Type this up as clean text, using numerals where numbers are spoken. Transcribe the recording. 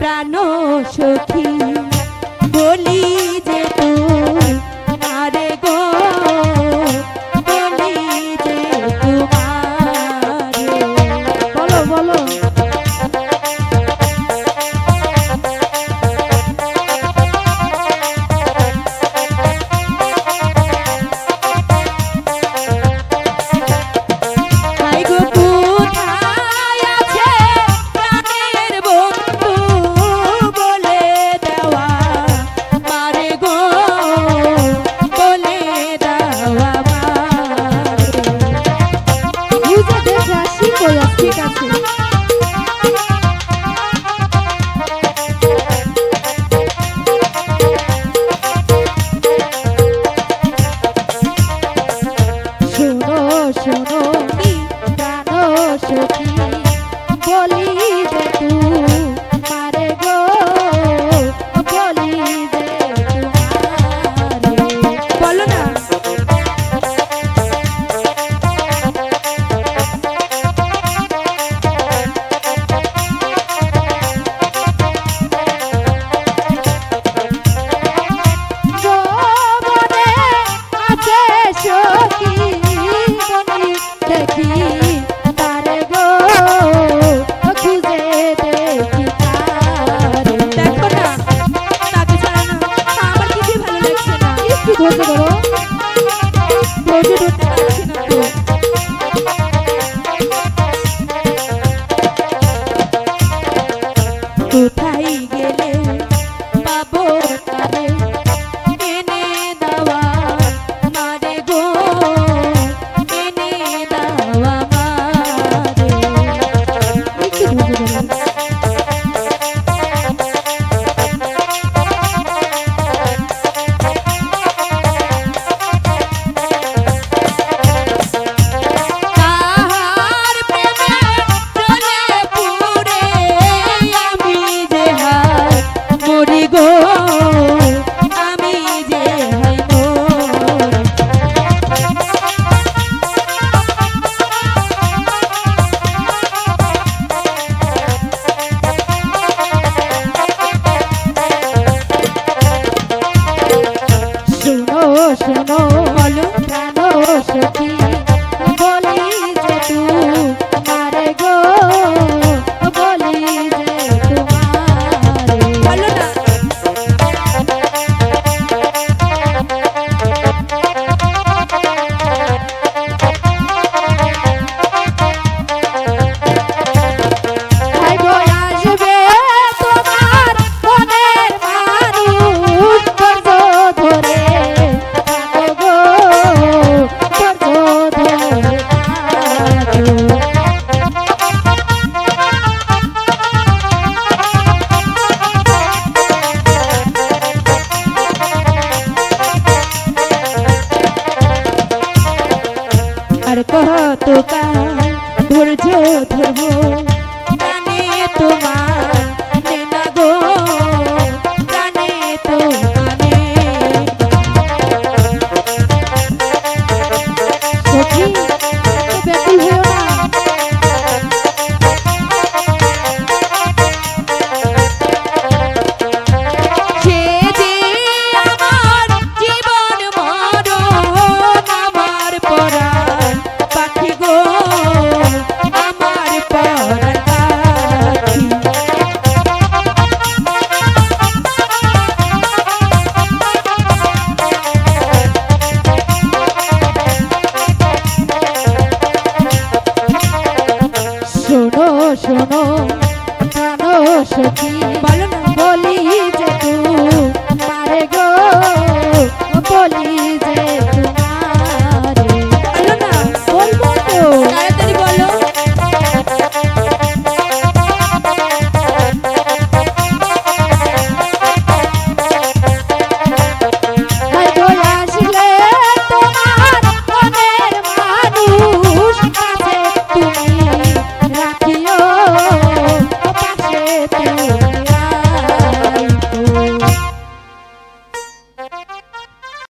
প্রাণ সখী বলি যে তুই আরে গো বলি যে তোমারে বলো বলো ঠিক আছে শোনো শোনো প্রাণ সখী বলি যে তুই মারে গো বলি যে তোমারে বলো না দেখি তারে গো খুঁজে দেখি তারে দেখো না তাকে ছাড়া না আমার কিছুই ভালো লাগছে না একটু ধৈর্য ধরো ধৈর্য ধরতে পারছি না তো কোথায় গেলে পাবো তারে এনে দেওয়া মারে গো শোনো বলো প্রাণ সখী বলি যে তুই মারে গো বলি যে তোমারে বলো না আসবে তোমার মনের মানুষ ধরে আর কত কাল ধৈর্য ধরবো জানে তোমার নেনা গো জানে তোমারে সখী ব্যাকুল হয়েও না সে যে আমার জীবন মরণ আমার পরাণ পাখি গো আমার পরাণ পাখি শোনো শোনো প্রাণ সখী বলো না বলি